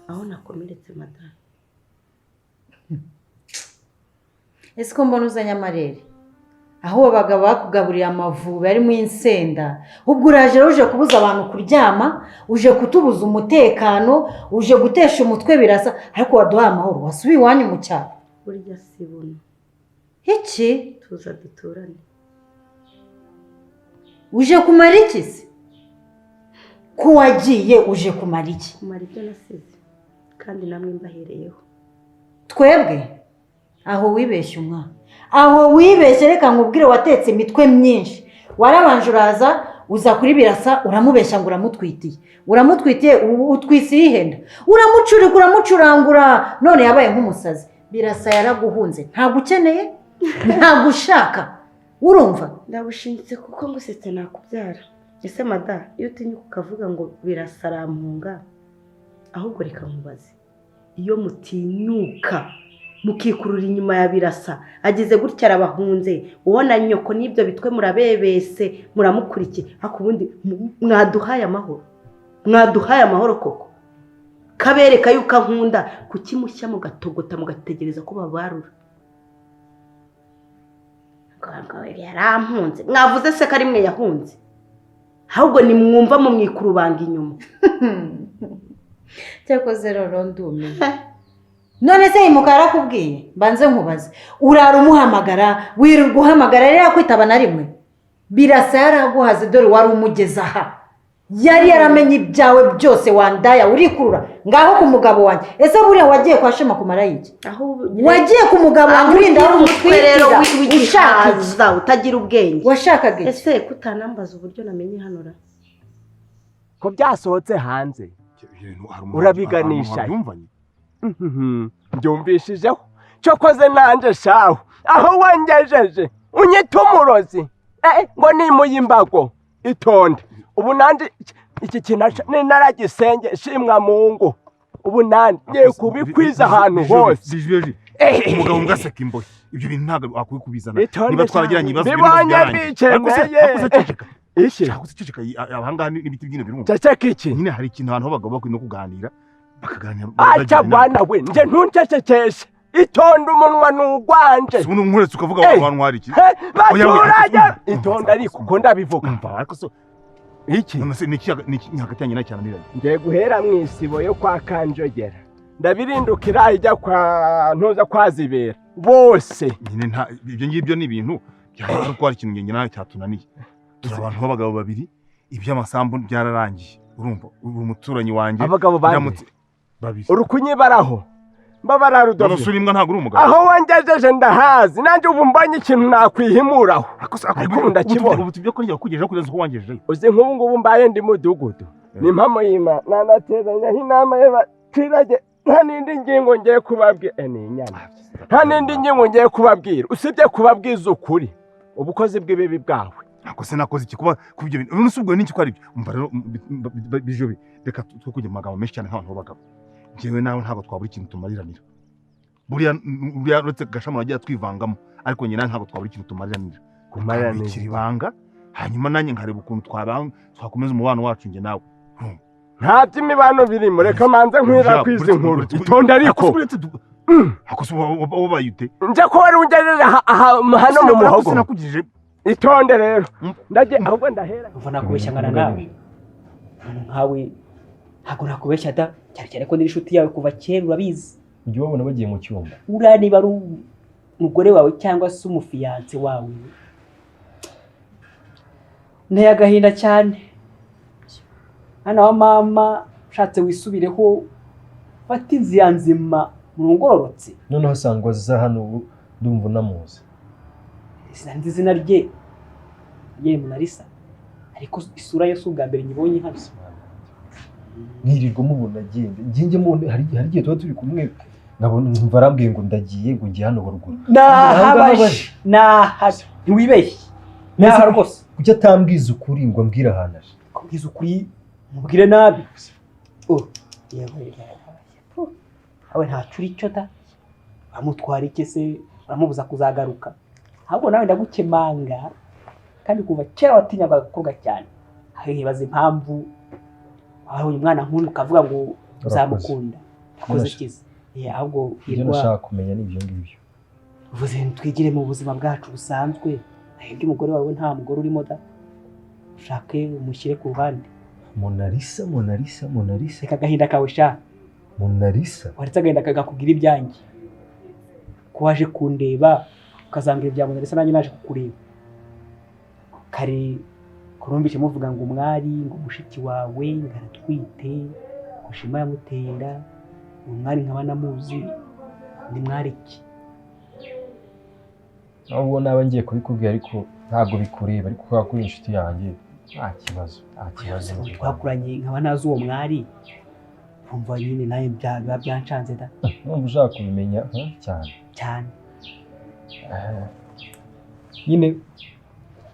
aho nakomeretse madame. Ese ko mbona uzanye amarere aho abagabo bakugaburira amavubi ari mu insenda ubwo uraje uje kubuza abantu kuryama uje kutubuza umutekano uje gutesha umutwe birasa ariko waduhaye amahoro wasubiye iwanyu mu cyaro burya sibona iki tuza duturane uje kumara iki se ko wagiye uje kumara iki kumara ibyo nasize kandi namwe mbahereyeho twebwe aho wibeshye umwana aho wibeshye reka nkubwire watetse imitwe myinshi warabanje uraza uza kuri birasa uramubeshya ngo uramutwitiye utwisiye ihenda uramucurika uramucurangura none yabaye nk'umusazi birasa yaraguhunze ntabwo ukeneye ntabwo ushaka urumva ndabushinitse kuko ngusetse nakubyara ese mada iyo utinyuka ukavuga ngo birasaramunga ahubwo reka nkubaze iyo mutinyuka mukikurura inyuma ya birasa ageze gutya arabahunze ubona nyoko n'ibyo bitwe murabebese muramukurikiye ariko ubundi mwaduhaye amahoro koko kabereka yuko ankunda kukimushya mugatogota mugategereza ko babarura yarampunze mwavuze se ko ari mwe yahunze ahubwo nimwumva mu mwikurubanga inyuma cyakoze rero ndumiwe none se imuka yarakubwiye mbanze nkubaze urara umuhamagara wirirwa uhamagara rero yakwitaba na rimwe birasa yaraguhaze dore wari umugeza aha yari yaramenye ibyawe byose wandaya urikurura ngaho ku mugabo wanjye ese buriya wagiye kwa Shema kumara iki wagiye ku mugabo wanjye urinda umutwe rero w'igishaka utagira ubwenge washakaga ese kutanambaza uburyo namenye hanura ko byasohotse hanze urabiganisha byumvishijeho cyokoze nanje shaho aho wangejeje unyita umurozi ngo nimuye imbago itonde ubu nanje iki kinasha naragisenge shimwa Mungu ubu nanje ngiye kubikwiza ahantu hose umugabo ngaseka imbohe ibyo bintu ntabwo akubikubizana niba twagiranye ibibazo iki ceceka abahanga n'ibiti byino birumva ceceka iki nyine hari ikintu abantu bagabo bakwiye no kuganira bakaganira acha bwana we nje ntuncecekeshe itonde umunwa n'ugwanje umuntu nkuretse ukavuga abantu hari iki baturage itonde ariko ko ndabivuga ariko so iki ni hagati yanyu cyane niranye ngiye guhera mwisibo yo kwa Kanjogera ndabirindukira ijya kwa ntuza kwazibera bose nyine ibyo ngibyo ni ibintu byari ko ari ikintu ngenge nawe cyatunaniye abantu b'abagabo babiri iby'amasambu byararangiye urumva umuturanyi wanjye abagabo babiri urukunyibaraho mbabararudomo surimwa ntago uri umugabo aho wangejeje ndahazi nanje ubu mbanye ikintu nakwihimuraho akunda kibona ubu tubyo ko njya kugejeje kugeza uko wangejeje uzi nk'ubu ngubu mbaye ndi mudugudu ni mpamo yima nanateranya inama y'abaturage nta nindi ngingo ngiye kubabwira ni inyana nta nindi ngingo ngiye kubabwira usibye kubabwiza ukuri ubukozi bw'ibibi bwawe ako se nakoze iki kuba kubyo bintu ubu nusubwo n'iki ko ari byo umva rero bijobe reka tukujye mu magambo menshi cyane nk'abantu b'abagabo jewe nawe ntabwo twabura ikintu tumariranira buriya uretse gashamura agiye twivangamo ariko nyina ntabwo twabura ikintu tumariranira kumariranira ikiribanga hanyuma nanjye nkareba ukuntu twakomeza umubano wacu nge nawe nta by'imibano birimo reka manze nkwira kwizi nkuru itonde ariko akoso wabayute nje ko wari ungejeje hano mu muhogo sinakugije itonde rero ndaje ahubwo ndahera mva nakubeshya ngana nawe nkawe ntabwo nakubeshya da cyane ko ndi inshuti yawe kuva kera urabizi ujye wabona bagiye mu cyumba uraniba ari umugore wawe cyangwa se umufiyanse wawe nteye agahinda cyane hano wa mama ushatse wisubireho fata inzira nzima murongororotse noneho asangwa za hano ndumva unamuzi sinanzi izina rye Munarisa ariko isura yo subwa mbere nyibonye hano nkirirwa mubona agende mu hari igihe tuba turi kumwe ngabona numva arambwiye ngo ndagiye ngo ngiye hano haruguru nahabaje ntiwibeshye naha rwose kujya atambwiza ukuri ngo ambwire ahantu aje kubwiza ukuri mubwire nabi awe ntacuri icyo da amutwara iki se aramubuza kuzagaruka ahubwo nawe ndagukemanga kandi kuva kera watinyaga agakobwa cyane nkibaza impamvu aho uyu mwana nk'undi ukavuga ngo uzamukunda akoze kiza ahubwo ibyo nashaka kumenya ni ibyo ngibyo uvuze twigire mu buzima bwacu busanzwe ahubwo umugore wawe nta mugore urimo da ushake umushyire ku ruhande Monalisa reka agahinda kawe sha Monalisa waretse agahinda kagakubwira ibyanjye ko waje kundeba ukazambwira ibya Monalisa nanjye naje kukureba kare kurumvishe muvuga ngo umwari ngo mushiki wawe ngaratwite gushima yamutera umwari nkaba namuzi ni mwari ki nubwo naba ngiye kubikubwira ariko ntabwo bikureba ariko kubera ko uri inshuti yanjye nta kibazo twakuranye nkaba nazi uwo mwari umva nyine nawe biba byancanze da numva ushaka kubimenya cyane nyine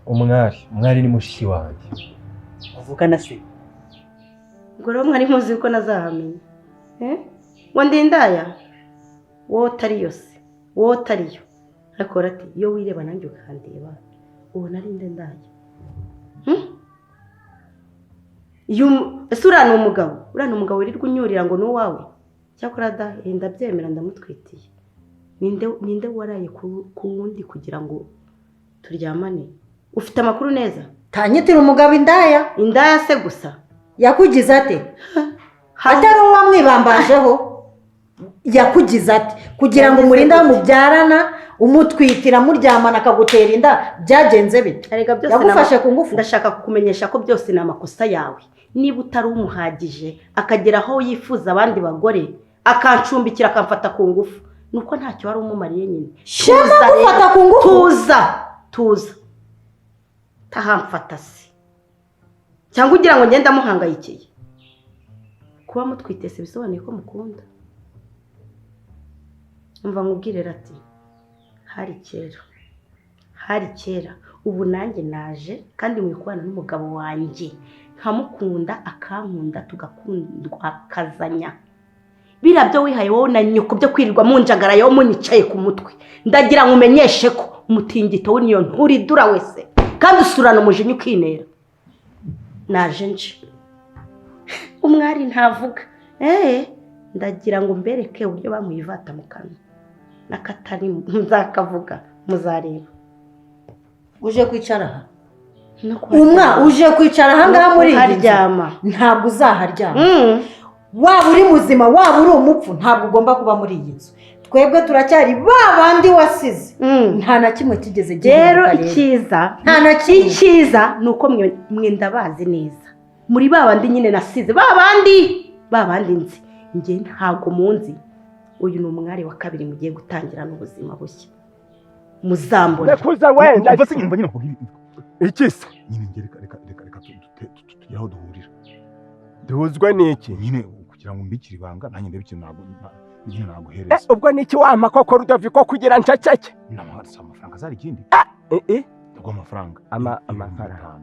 umwari ni mushiki wanjye uvugana se ubwo rero mwari muzi ko nazahamenya ngo ndindaya wowe utariyo se wowe utariyo ariko ati iyo wireba nanjye ukandeba ubona ari ndendaya ese uriya ni umugabo wirirwa unyurira ngo ni uwawe cyakora da ndabyemera ndamutwitiye ninde waraye ku wundi kugira ngo turyamane ufite amakuru neza tanyitira umugabo indaya se gusa yakugize ate atari uwamwibambajeho yakugize ate kugira ngo umurinde mubyarana umutwitira muryamana akagutera inda byagenze bite yagufashe ku ngufu ndashaka kukumenyesha ko byose ni amakosa yawe niba utari umuhagije akagera aho yifuza abandi bagore akancumbikira akamfata ku ngufu nuko ntacyo wari umumariye nyine gufata ku ngufu tuza tahamfata se cyangwa ugira ngo ngende amuhangayikiye kuba mutwite se bisobanuye ko mukunda umva nkubwirira ati hari kera ubu nanjye naje kandi mwikubana n'umugabo wanjye nkamukunda akankunda tugakundwa akazanya birabyo wihaye wowe na nyoko byo kwirirwa munjagara yo munyicaye ku mutwe ndagira ngo umenyeshe ko umutingito w'iniyo nturidura wese kandi usurana umujinya ukinera naje nje umwari ntavuga ndagira ngo mbereke uburyo bamwivata mu kanwa nakatari nzakavuga muzareba uje kwicara aha uje kwicara aha ngaha muri iyi haryama ntabwo uzaharyama waba uri muzima waba uri umupfu ntabwo ugomba kuba muri iyi nzu twebwe turacyari babandi wasize nta na kimwe kigeze rero icyiza ni uko mwe ndabazi neza muri babandi nyine nasize babandi nzi njye ntabwo munzi uyu ni umwari wa kabiri mugiye gutangira n'ubuzima bushya muzambona rekuza wenda umva se nyumva nyine kugira iki se nyine reka tugire aho duhurira duhuzwe n'iki nyine kugira ngo mbikire ibanga nanjye ndebe ikintu nyine naguhereza ubwo n'iki wampa koko rudavi ko kugira ncacake amafaranga azari ikindi ubwo amafaranga amafaranga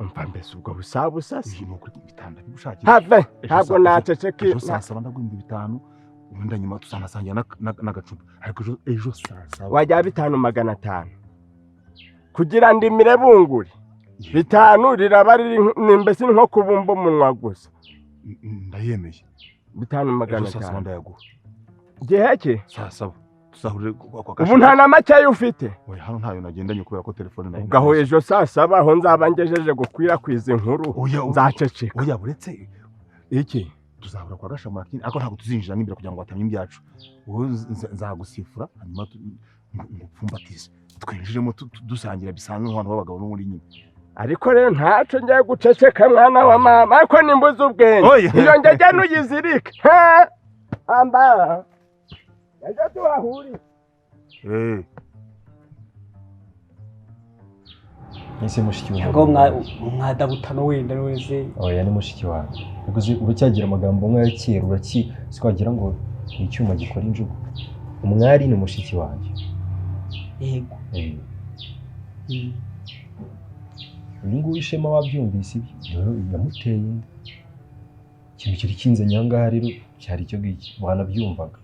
umva mbese ubwo busabusa si ni ukuri bitanda bigushakira have ntabwo naceceke ejo saa saba ndaguhimba 5 ubundi nyuma tuzanasangira n'agacupa ariko ejo saa saba wajya 5,500 kugira ndimire bunguri 5 riraba riri mbese nko kubumba umunwa gusa ndayemeye 5,500 saa saba ndayaguha giheke saa saba tuzahurire kwa ubu nta na make ufite oya hano ntayo nagendanye kubera ko telefone nayo gaho ejo saa saba aho nzaba ngejeje gukwirakwiza inkuru nzaceceka oya buretse iki tuzahura kwa gashamura kindi ariko ntabwo tuzinjira n'imbere kugira ngo batamye ibyacu wowe nzagusifura hanyuma ngupfumbatize twinjiremo dusangira bisanzwe nk'abantu b'abagabo no muri nyine ariko rero ntaco ngiye guceceka mwana wa mama ariko nimbuze ubwenge iyo ngege nuyizirike amba yaje tuhahuri ese mushiki wanjye ngo mwadabutano wenda wese oya ni mushiki wanjye uracyagira amagambo nk'ayo kera sikagira ngo ni icyuma gikora injugu umwari ni mushiki wanjye yego uyu nguyu ishema wabyumvise ibyo yamuteye inda ikintu kiri kinze nyangaha rero cyari cyo giki wanabyumvaga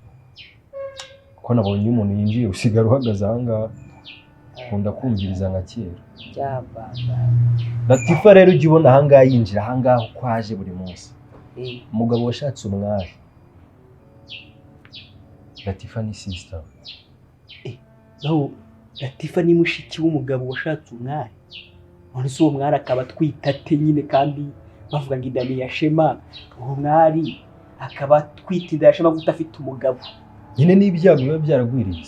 ko nabonye iyo umuntu yinjiye usigara uhagaze ahangaha ukunda kumviriza nka kera Latifa rero ujya ubona ahangaha yinjira ahangaha uko aje buri munsi umugabo washatse umwari Latifa ni sister naho Latifa ni mushiki w'umugabo washatse umwari none se uwo mwari akaba twitate nyine kandi bavuga ngo idani ya Shema uwo mwari akaba twita inda ya Shema guta afite umugabo nyine n'ibyago biba byaragwiriye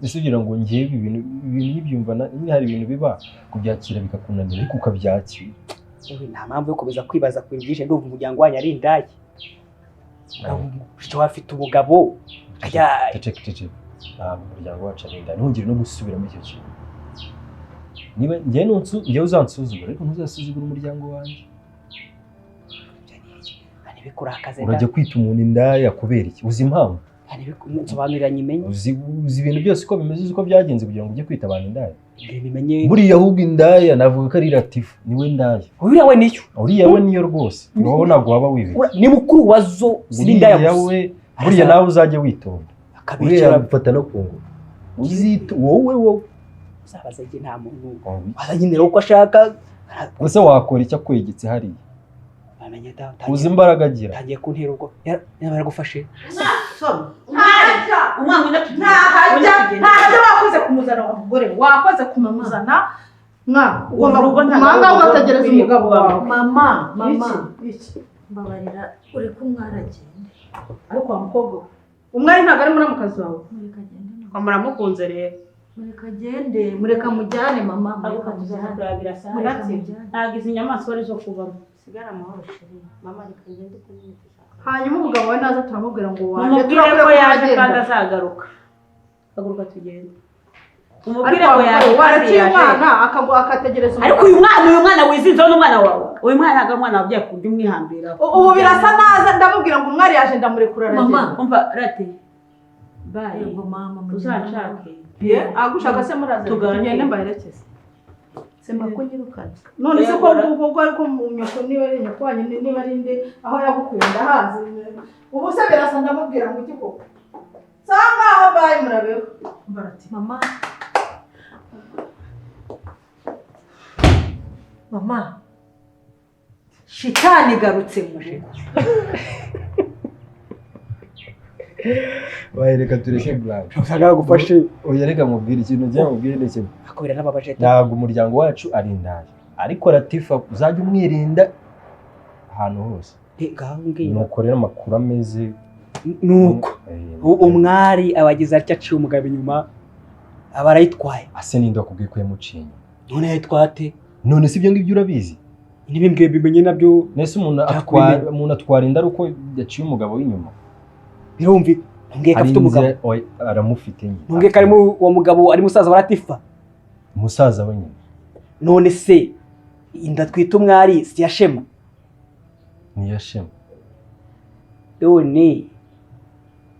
ese ugira ngo ngiye ibintu n'ibyumva hari ibintu biba kubyakira bikakunanira ariko ukabyakira nta mpamvu yo komeza kwibaza ku byinshi ndumva umuryango wanyu ari indaya icyo afite umugabo cece ntabwo umuryango wacu ari indaya ntugire no gusubiramo icyo kintu niba njyewe uzansuzugura ariko ntuzasuzugura umuryango wanjye urajya kwita umuntu indaya kubera iki uzi impamvu nsobanurira nyimenye uzi ibintu byose uko bimeze uko byagenze kugira ngo ujye kwita abantu indaya bimenye buriya ahubwo indaya navuga ko ari Latifa niwe ndaya uriya we niyo uriya we niyo rwose wowe ntabwo waba wibeshye ni mukuru wazo sindaya gusa buriya nawe uzajya witonda uriya gufata no kungu uzito wowe uzabaza igihe nta muntu azanyine uko ashaka gusa wakora icyo akwegetse hariya uzi imbaraga agira tangiye kuntera ubwo baragufashe ntahajya wakoze kumuzana wa mugore wakoze kumuzana ugomba kumanga ugategereza umugabo wawe mama mbabarira uri kumwara agende ariko wa mukobwa umwari ntabwo ari muramukazi wawe muramukunze rero mureka agende mureka mujyane mama ntabwo izi nyamaswa ari zo kubamo sigara amahoro sheri mama reka ngende kumwigisha hanyuma umugabo we naza turamubwira ngo waje umubwire ko yaje kandi azagaruka agaruka tugende umubwire ko yaje waraciye umwana akategereza ariko uyu mwana wizinze n'umwana wawe uyu mwana ntabwo umwana wabyaye kurya umwihambiraho ubu birasa naza ndamubwira ngo umwari yaje ndamurekura mama umva rate baye ngo mama uzanshake agushaka se muraza tugende mbaherekeze sema ko nyirukana none se ko ubwo ariko mu nyoko niba ari nyoko wanyu niba ari nde aho yagukunda hazi ubu se birasa ndamubwira ngo iki koko sanga aho baye murabeho barati mama shitani garutse muri reka tureke blank ushaka gufashe oya reka mubwire ikintu njye mubwire ndetse akubira n'ababaje ntabwo umuryango wacu ari indaya ariko Latifa uzajya umwirinda ahantu hose nuko rero amakuru ameze nuko umwari abagize atya aciye umugabo inyuma aba arayitwaye ase ninde wakubwiye ko yamuciye none yayitwate none si ibyo ngibyo urabizi n'ibimbwiye bimenye nabyo nese umuntu atwara inda uko yaciye umugabo w'inyuma birumvi ngiye kafite umugabo aramufite nyine ngiye karimo uwo mugabo ari musaza wa Latifa umusaza we nyine none se inda twita umwari si ya Shema ni ya Shema none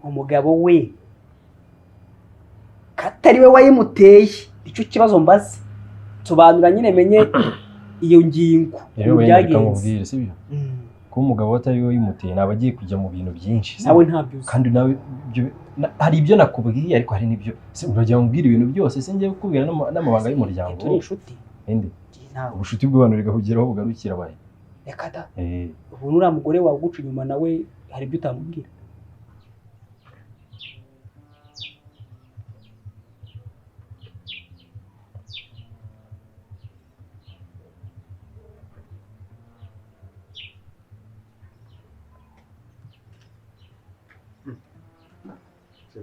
umugabo we katari we wayimuteye icyo kibazo mbaze sobanura nyine menye iyo ngingo byagenze sibyo ko umugabo atari we yimuteye nabagiye kujya mu bintu byinshi nawe ntabyo kandi nawe hari ibyo nakubwiye ariko hari nibyo urajya mubwira ibintu byose se ngiye kukubwira n'amabanga y'umuryango turi inshuti ende ubushuti bw'abantu rigahugiraho bugarukira baye reka da ubu nura mugore wawe guca inyuma nawe hari ibyo utamubwira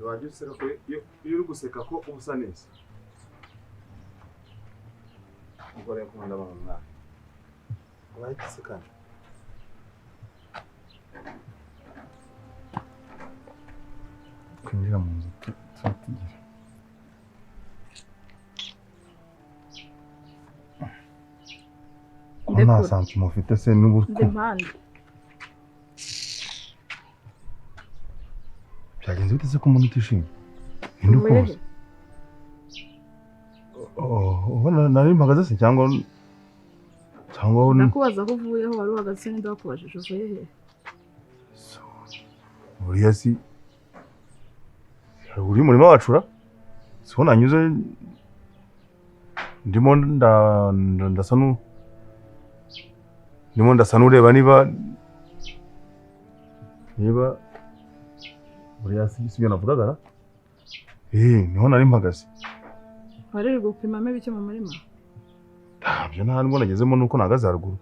wajya useka ko iyo uri guseka ko uba usa neza umugore yakunda abantu nawe wahita usekana kwinjira mu nzu turatigira ko nta santima ufite se n'ubuku byagenze bite se ko umuntu utishimye ninde ukuzi nari mpagaze se cyangwa nakubaza ko uvuye aho wari uhagaze ninde wakubajije uvuye he buriya si uri murima wacura siho nanyuze ndimo ndasa n'ureba niba buriya si ibyo navugaga niho nari mpagaze wari gupimamo ibiki mu murima ntabyo nta nubwo nagezemo nuko nahagaze haruguru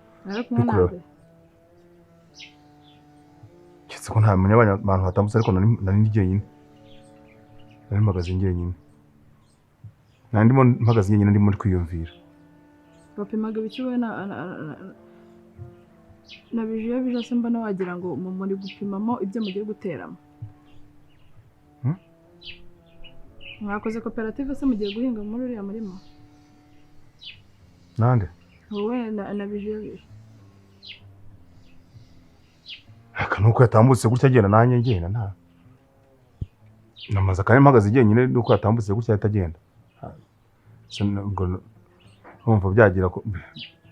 keretse ko ntamenya abantu hatambutse ariko nari ndi jyenyine nari mpagaze njyenyine nari ndimo mpagaze njyenyine ndimo kwiyumvira bapimaga ibiki we na bije bije se mbona wagira ngo muri gupimamo ibyo mugiye guteramo mwakoze koperative se mugiye guhinga muri uriya murima nande wowe na bije aka nuko yatambutse gutya agenda nanjye ngenda nta namaze kandi mpagaze jyenyine nuko yatambutse gutya atagenda ngo umva byagira ko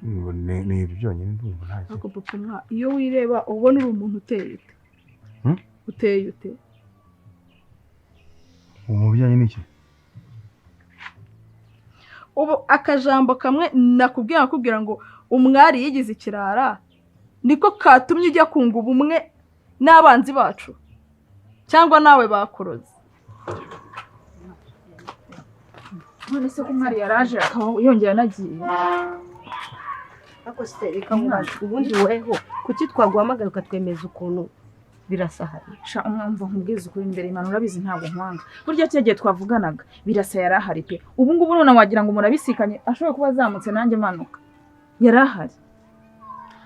ni ibyo byonyine ndumva ntacyo ako papa mwa iyo wireba ubona uri umuntu uteye ute umubijyanye n'iki ubu akajambo kamwe nakubwira ngo umwari yigize ikirara niko katumye ujya kunga ubumwe n'abanzi bacu cyangwa nawe bakuroze none se ko umwari yaraje akaba yongera nagiye ako se reka mubaje ubundi weho kuki twaguhamagara ukatwemeza ukuntu birasahara sha umwumva nkubwiza ukuri imbere Imana urabizi ntabwo nkwanga burya cyagiye twavuganaga birasa yarahari pe ubu ngubu none wagira ngo murabisikanye ashobora kuba azamutse nanjye manuka yarahari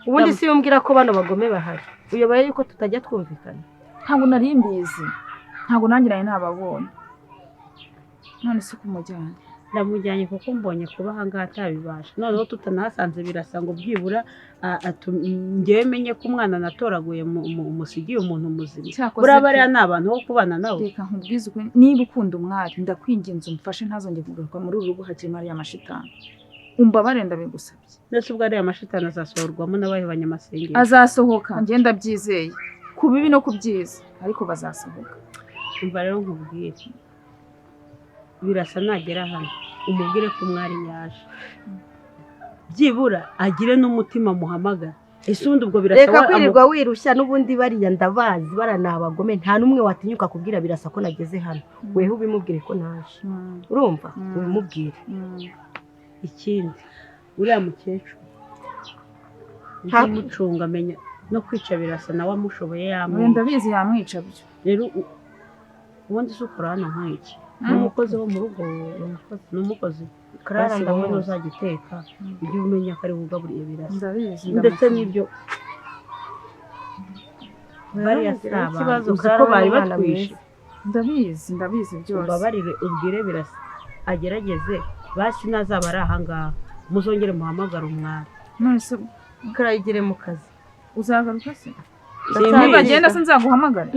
ubundi si yumbwira ko bano bagome bahari uyobaye yuko tutajya twumvikana ntabwo nari mbizi ntabwo nanjye nari nababonye none se kumujyanye ndamujyanye kuko mbonye kuba ahangaha atabibasha noneho tutanahasanze birasa ngo byibura ngewe menye ko umwana natoraguye umusigiye umuntu muzima buriya bariya ni abantu bo kubana nabo reka nkubwize ukuri niba ukunda umwari ndakwinginze umufashe ntazongere kugaruka muri uru rugo hakiri mariya mashitani umbabare ndabigusabye ndetse ubwo ariya mashitani azasohorwamo n'abahebanye amasengesho azasohoka ngenda byizeye ku bibi no ku byiza ariko bazasohoka umva rero nkubwire birasa nagera hano umubwire ko umwari yaje byibura agire n'umutima muhamagara ese ubundi ubwo birasa reka kwirirwa wirushya n'ubundi bariya ndabazi baranabagome nta n'umwe watinyuka kubwira birasa ko nageze hano weho ubimubwire ko naje urumva ubimubwire ikindi uriya mukecuru ntamucunga amenya no kwica birasa nawe amushoboye yamwica ndabizi yamwica byo rero ubundi se ukora hano nk'iki ni umukozi wo mu rugo ni umukozi karara ndabona uzajya uteka ujye umenya ko ari bugaburiye birasa ndetse n'ibyo bariya si abantu uzi ko bari batwishe ndabizi byose ubabarire ubwire birasa agerageze basi nazaba ari ahangaha muzongere muhamagara umwari none se karayigire mu kazi uzagaruka se bagenda se nzaguhamagara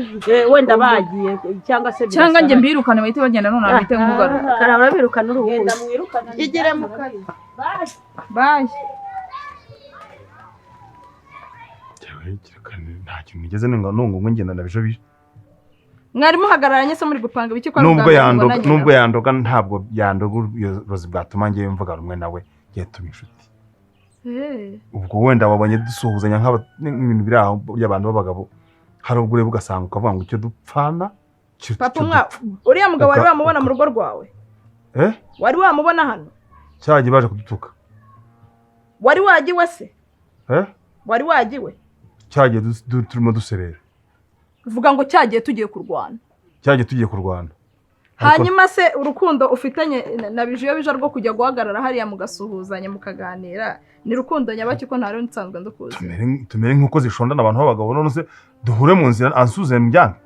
wenda bagiye cyangwa se cyangwa njye mbirukane bahite bagenda none abite nkugaruka karabura birukana uruhu genda mwirukana igire mu kazi bye nta kintu nigeze nungo ngenda nabije bije mwari muhagararanye se muri gupanga ibiki kwa nubwo yandoga ntabwo yandoga ubuyobozi bwatuma ngiye mvuga rumwe nawe yatuma inshuti ubwo wenda wabonye dusuhuzanya nk'ibintu biri aho by'abantu b'abagabo hari ubwo ureba ugasanga ukavuga ngo icyo dupfana papa uriya mugabo wari wamubona mu rugo rwawe wari wamubona hano cyagiye baje kudutuka wari wagiwe se wari wagiwe cyagiye turimo duserera uvuga ngo cyagiye tugiye kurwana hanyuma se urukundo ufitanye na bije bije rwo kujya guhagarara hariya mugasuhuzanya mukaganira ni rukundo nyabaki ko ntari nsanzwe ndukuze tumere nk'uko zishondana abantu b'abagabo none se duhure mu nzira ansuze mbyanga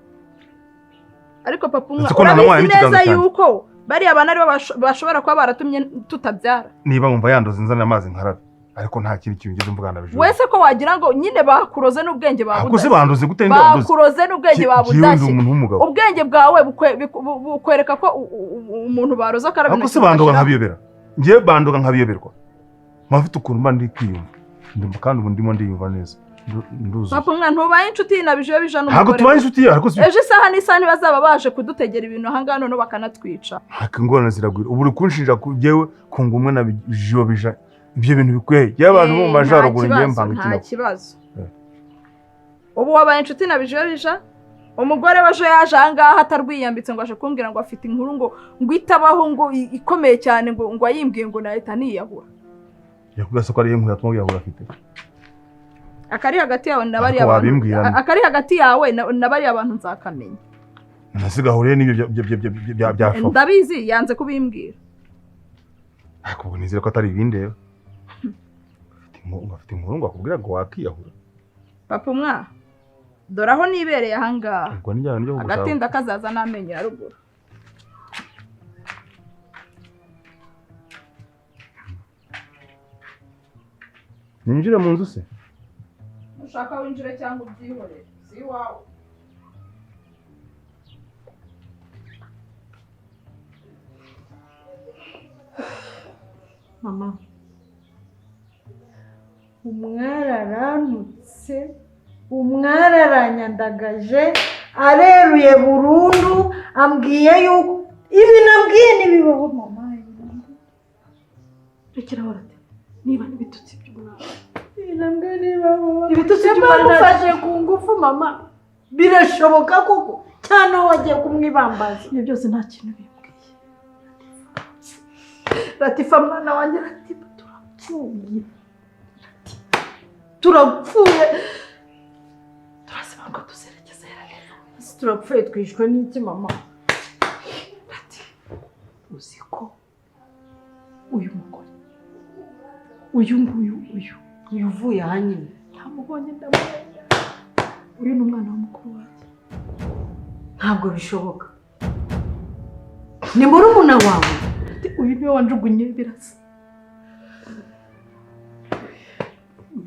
ariko papa urabizi neza yuko bariya abana aribo bashobora kuba baratumye tutabyara niba wumva yandoze inzana amazi nkarabe ariko nta kindi kintu ngeze mvugana bije wese ko wagira ngo nyine bakuroze n'ubwenge babudashye ako se bandoze gute ndandoze bakuroze n'ubwenge babudashye ubwenge bwawe bukwereka ko umuntu baroza karabina ako se bandoga nkabiyobera ngiye bandoga nkabiyoberwa mafite ukuntu mba ndi kwiyumva ndumva kandi ubu ndimo ndiyumva neza nduzi papa umwana ntubaye inshuti na bijo bija n'umugore ntabwo tubaye inshuti yawe ariko ejo isaha n'isaha ntibazaba baje kudutegera ibintu ahangana none bakanatwica ingorane ziragwira ubu uri kunshinja kujewe kunga umwe na bijo bija ibyo bintu bikwiye y'abantu mu majaruguru ngiye mbanga nta kibazo ubu wabaye inshuti na bijo bija umugore waje yaje ahangaha atarwiyambitse ngo aje kumbwira ngo afite inkuru ngo itabaho ngo ikomeye cyane ngo ayimbwiye ngo nahita niyahura yakubwira ko ari inkuru yatuma yahura afite akari hagati yawe nabari abantu akari hagati yawe nabari abantu nzakamenya nasigahure n'ibyo bya ndabizi yanze kubimbwira ariko nizere ko atari ibindeba afite inkuru ngo akubwira ngo wakiyahura papa umwa dore aho nibereye ahangaha ubwo nijyana ryo gusaba agatinda kazaza n'amenyo ya ruguru ninjire mu nzu se ushaka winjire cyangwa ubyihorere si iwawe mama umwari arantutse umwari aranyandagaje areruye burundu ambwiye yuko ibi nabwiye n'ibibaho mama rekera horate niba n'ibitutsi by'umwana ibi nabwiye n'ibibaho ibitutsi by'umwana ufashe ku ngufu mama birashoboka koko cyane aho wagiye kumwibambaza ibyo byose nta kintu bimbwiye Latifa mwana wanjye Latifa turapfuye turasaba ngo tuzerekeze neza turapfuye twishwe n'iki mama ati uzi ko uyu mugore uyu uvuye aha nyine ntamubonye ndamubonye uyu ni umwana w'umukuru wanjye ntabwo bishoboka ni murumuna wawe uyu niwe wanjugunye birasa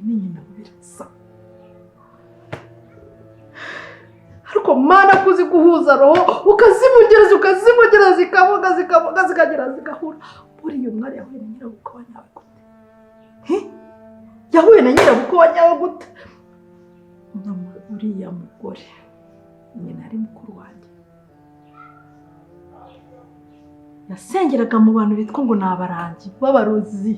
ni nyina birasa ariko mana kuzi guhuza roho ukazimugereza zikavuga zikagera zigahura buriya umwari yahuye na nyirabukwe wa nyawe gute yahuye na nyirabukwe wa nyawe gute uriya mugore nyina ari mukuru wanjye yasengeraga mu bantu bitwa ngo ni abarangi b'abarozi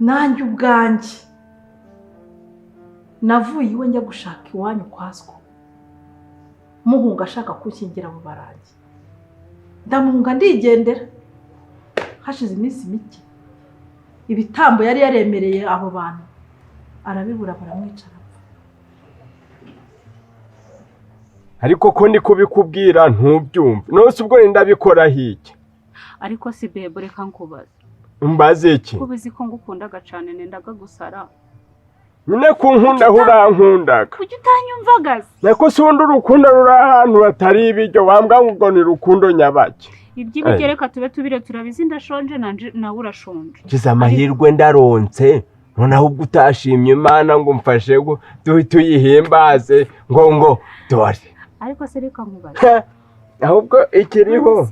nanjye ubwanjye navuye iwe njya gushaka iwanyu kwaswa muhunga ashaka kunshyingira mu barangi ndamuhunga ndigendera hashize iminsi mike ibitambo yari yaremereye abo bantu arabibura baramwicara ariko ko ndi kubikubwira ntubyumve nose ubwo ndabikora hiki ariko si bebe reka nkubaza mbaze iki kubizi ko ngukundaga cyane nendaga gusara nyine kunkunda urankundaga kuki utanyumvagaze nako si undi urukundo ruri ahantu hatari ibiryo wambwa ngo ni rukundo nyabaki iby'ibiryo reka tube tubire turabizi ndashonje nawe urashonje kiza amahirwe ndaronse noneho ubwo utashimye Imana ngo mfashe tuyihimbaze ngo dore ariko se reka nkubaze ahubwo ikiriho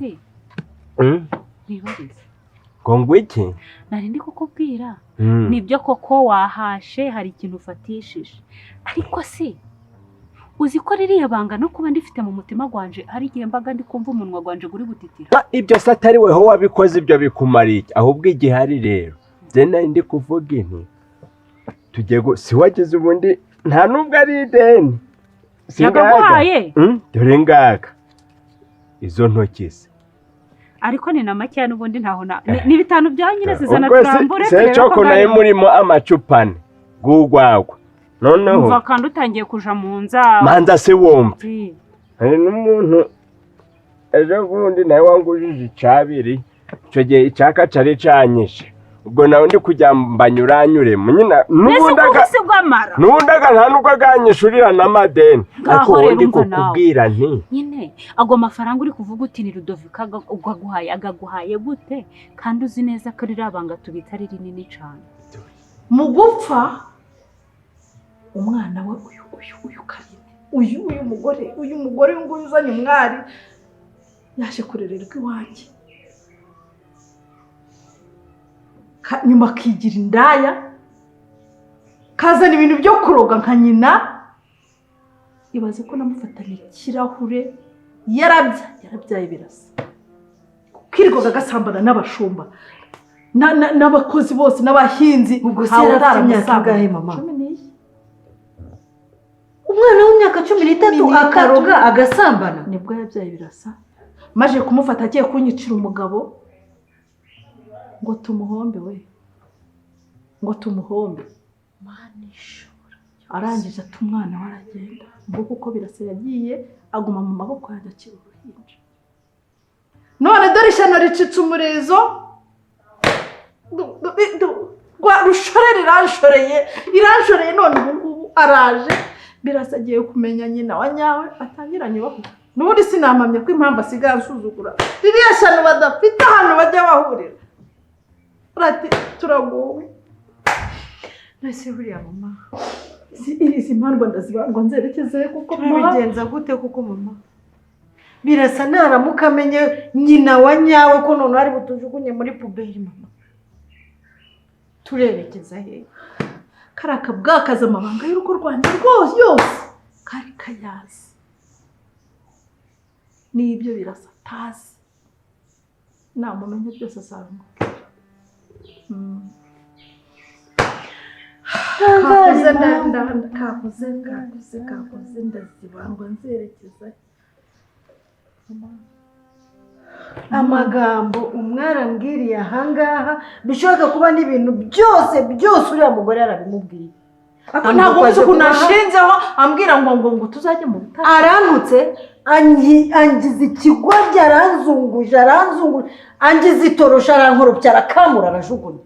ntibarize ngo iki nari ndi kukubwira nibyo koko wahashe hari ikintu ufatishije ariko si uzi ko ririya banga no kuba ndifite mu mutima gwanje hari igihe mbaga ndi kumva umunwa gwanje guri gutitira ibyo se atari weho wabikoze ibyo bikumara iki ahubwo igihari rero je nari ndi kuvuga inti tujye si wagize ubundi nta nubwo ari ideni yagaguhaye dore ngaka izo ntoki se ariko ni na make n'ubundi ntaho ni bitanu bya nyine zizana turambure se cyoko naye murimo amacupane gugwagwa noneho umva kandi utangiye kuja mu nza manza se wumve hari n'umuntu ejo bundi nawe wangujije icabiri icyo gihe icyaka cari canyishe ubwo nawe ndi kujya mbanyuranyuremo nyine n'ubundaga nta nubwo aganyishurira n'amadeni ariko wowe kukubwira nti nyine ago mafaranga uri kuvuga uti ni Rudovika agaguhaye gute kandi uzi neza ko ririya banga tubita ari rinini cyane mu gupfa umwana we uyu Karine uyu mugore nguyu uzanye umwari yaje kurererwa iwanjye nyuma akigira indaya kazana ibintu byo kuroga nka nyina. Ibaze ko namufatanye ikirahure yarabyaye birasa, kirirwaga agasambana n'abashumba n'abakozi bose n'abahinzi. Ubwo se yarafite imyaka ingahe mama? 11. Umwana w'imyaka 13 akaroga agasambana? Nibwo yabyaye birasa. Maje kumufata agiye kunyicira umugabo ngo tumuhombe we, ngo tumuhombe. Manishura arangije ati umwana waragenda, ngo kuko birasa yagiye aguma mu maboko yanjye akiri uruhinja. None dore ishyano ricitse umurizo, rushorera iranshoreye none ubu ngubu araje. Birasa agiye kumenya nyina wa nyawe atangiranye bavuga. N'ubundi sinamamye ko impamvu asigaye asuzugura ririya shyano badafite ahantu bajya bahurira. Urati turagowe. Nese buriya mama, izi mpamvu ndazibangwa nzerekeze kuko bigenza gute kuko mama? Birasa naramuka amenye nyina wa nyawe ko none ari butujugunye muri puberi mama. Turerekeza he? Karaka bwakaza amabanga y'urugo rwanjye rwose yose kari kayazi. Nibyo birasa tazi. Namumenye byose azabimubwira. Kakoze ndazibangwa nzerekeza. Amagambo umwara mbwiriye ahangaha bishoboka kuba n'ibintu byose uriya mugore arabimubwiye. Ako ntabwo uzi ukuntu ashinzeho ambwira ngo tuzajye mu bitaro. Arantutse angize ikigoryi, aranzunguje angize itorosha, arankoropya, arakamura, arajugunya.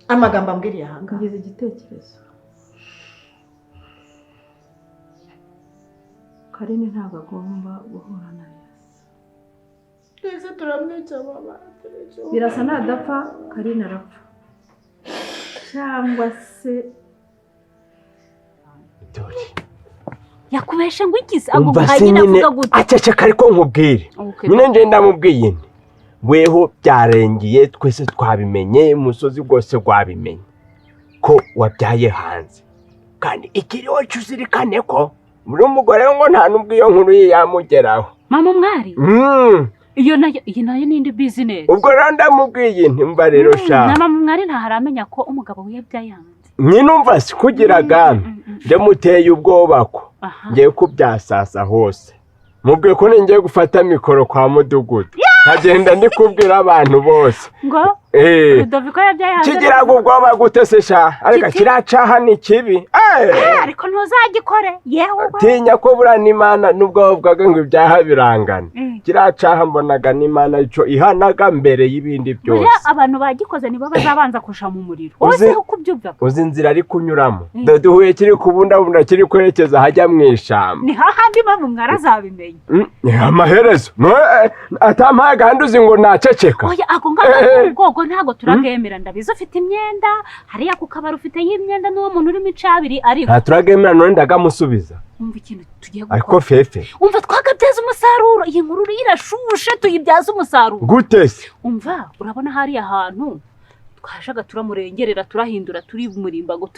Amagambo ambwiriye ahangaha. Ngize igitekerezo. Karine ntabwo agomba guhura na Yesu. Twese turamwica mama. Birasa nadapfa Karine arapfa. Cyangwa se yakubeshe ngo igize agomba hanyine avuga gute? Aceceka ariko nkubwire. Nyine nje ndamubwiye nti weho byarengiye, twese twabimenye, umusozi rwose gwabimenye ko wabyaye hanze, kandi ikiriho cyuzirikane ko muri umugore ngo nta nubwiyo nkuru yamugeraho. Mama mwari iyo nayo nindi business. Ubwo ndamubwiye nti mba rero sha mama mwari ntaharamenya ko umugabo wiyabyaye hanze. Nyinumva sikugiraga ndamuteye ubwoba ko ngiye kubyasasa hose. Mubwiye ko ngiye gufata mikoro kwa mudugudu nkagenda ndikubwira abantu bose ngo Rudoviko yabyaye hanze. Kigira ubwoba gute se sha? Ariko kiracaha ni kibi. Ariko ntuzagikore yewe. Tinya ko burana Imana nubwo bavugaga ngo ibyaha birangana. Kiracaha mbonaga n'Imana ico ihanaga mbere y'ibindi byose. Buriya abantu bagikoze nibo bazabanza kusha mu muriro. Wose ukubyuvuga. Uzi inzira ari kunyuramo. Duhuye kiri kubundabunda kiri kwerekeza hajya mu ishamba. Ni hahandi mama mwarazabimenye. Amaherezo atamaga handuzi ngo naceceka. Oya ako ngako ntago turagemera ndabizo ufite imyenda hariya ku kabari ufite y'imyenda n'uwo muntu uri micabiri ariko nta turagemera none ndagamusubiza. Umva ikintu tugiye gukora. Ariko fefe umva twagabyaza umusaruro, iyi nkuru irashushe tuyibyaza umusaruro. Gute se? Umva urabona hariya ahantu twashaga turamurengerera turahindura turi murimbago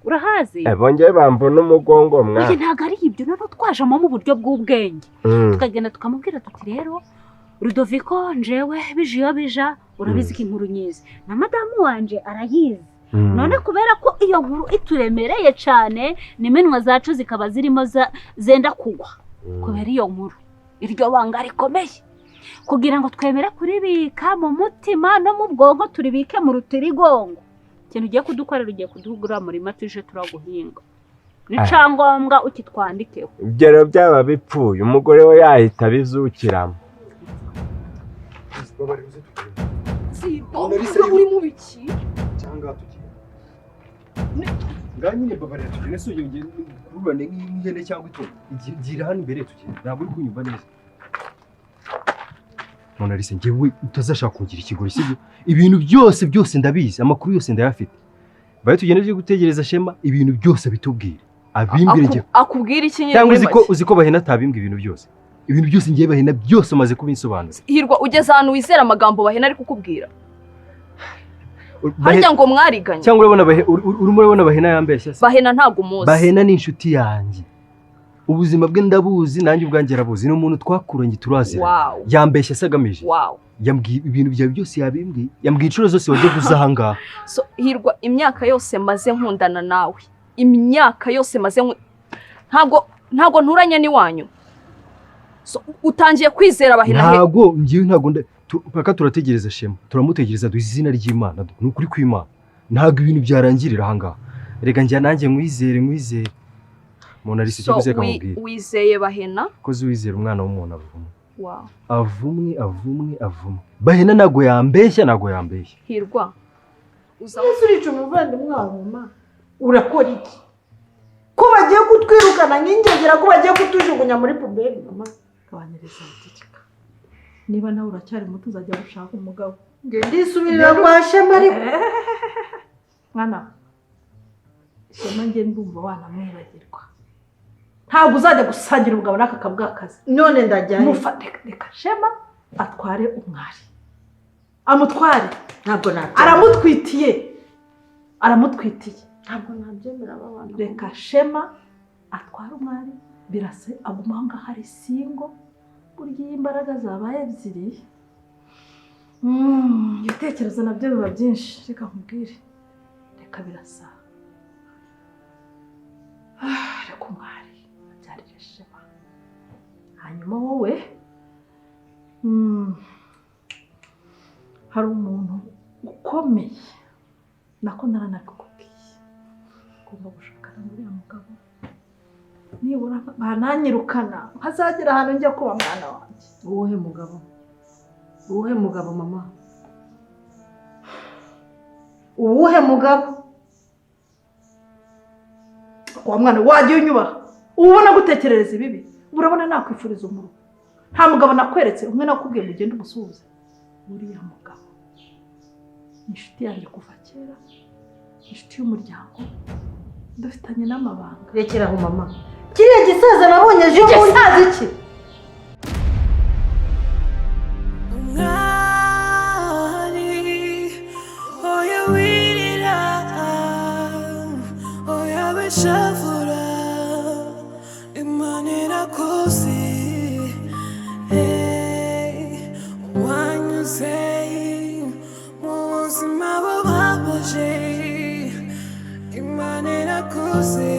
urahaze. Bongeye bambona umugongo mwa. Oya ntago ari ibyo none twajamo mu buryo bw'ubwenge. Tukagenda tukamubwira tuti rero Rudoviko njewe bijiyo bija urabizi ko inkuru nyizi na madamu wanje arayizi. None kubera ko iyo nkuru ituremereye cyane n'iminwa zacu zikaba zirimo zenda kugwa kubera iyo nkuru iryo banga rikomeye kugira ngo twemere kuribika mu mutima no mu bwonko turibike mu rutirigongo. Ikintu ugiye kudukorera ugiye kudugura muri matije turaguhinga nicangombwa ukitwandikeho. Ibyo byaba bipfuye umugore we yahita bizukiramo. uri mu biki cyangwa tugiye nganyine babarira tugene suje kurubane nk'ihene cyangwa itongo gira hano imbere tugiye ntabwo uri kunyumva neza. None ari se ngewe utazashaka kugira ikigori sibyo? Ibintu byose ndabizi, amakuru yose ndayafite. Baye tugende byo gutegereza Shema ibintu byose bitubwira abimbire nge akubwira iki nyine cyangwa uziko bahena atabimbwa ibintu byose. Ibintu byose ngiye bahena byose maze kubinsobanura. Hirwa ugeze ahantu wizera amagambo bahena ari kukubwira. harya ngo mwariganye cyangwa urimo urabona bahena yambeshya se bahena ntago umuzi bahena ni inshuti yanjye ubuzima bwe ndabuzi nanjye ubwanjye arabuzi ni umuntu twakuranye turazira yambeshya se agamije yambwiye ibintu byawe byose yabimbwiye yambwiye inshuro zose wagiye guzahangaha so hirwa imyaka yose maze nkundana nawe imyaka yose maze ntago nturanye n'iwanyu so utangiye kwizera bahena ntago ngiye ntago paka turategereza Shema turamutegereza duha izina ry'Imana ni ukuri kw'Imana ntago ibintu byarangirira ahangaha reka njya nanjye mwizere umuntu ari cyo guze kamubwira wizeye bahena koze wizera umwana w'umuntu avumwe bahena nago yambeshya hirwa uzurica umuvandimwe wawe mama urakora iki ko bagiye kutwirukana nk'ingegera ko bagiye kutujugunya muri puberi mama kabaniriza uticika niba nawe uracyari muto uzajya gushaka umugabo ndisubirira kwa Shema ariko mwana Shema nge ndumva wanamwibagirwa ntabwo uzajya gusangira umugabo n'aka kabwakazi none ndajyayo mufatika Shema atware umwari amutware ntabwo aramutwitiye ntabwo nabyemera abana reka Shema atware umwari birase agumanga hari singo burya imbaraga zabaye ebyiri ibitekerezo nabyo biba byinshi reka nkubwire reka birasa reka umwari abyarire Shema hanyuma wowe hari umuntu ukomeye nako naranabikubwiye ugomba gushakana n'uriya mugabo nibura bananyirukana nkazagera ahantu njya kuba mwana wanjye uwuhe mugabo mama uwuhe mugabo wa mwana wajya unyubaha ubona gutekerereza ibibi urabona nakwifuriza umuru nta mugabo nakweretse umwe nakubwiye ngo ugende umusuhuze uriya mugabo ni inshuti yanjye kuva kera inshuti y'umuryango dufitanye n'amabanga rekeraho mama kiriya gisaza nabonye ejo bundi gisaza iki umwari oya wirira oya beshavura Imana irakoze wanyuze mu buzima bubabaje Imana irakoze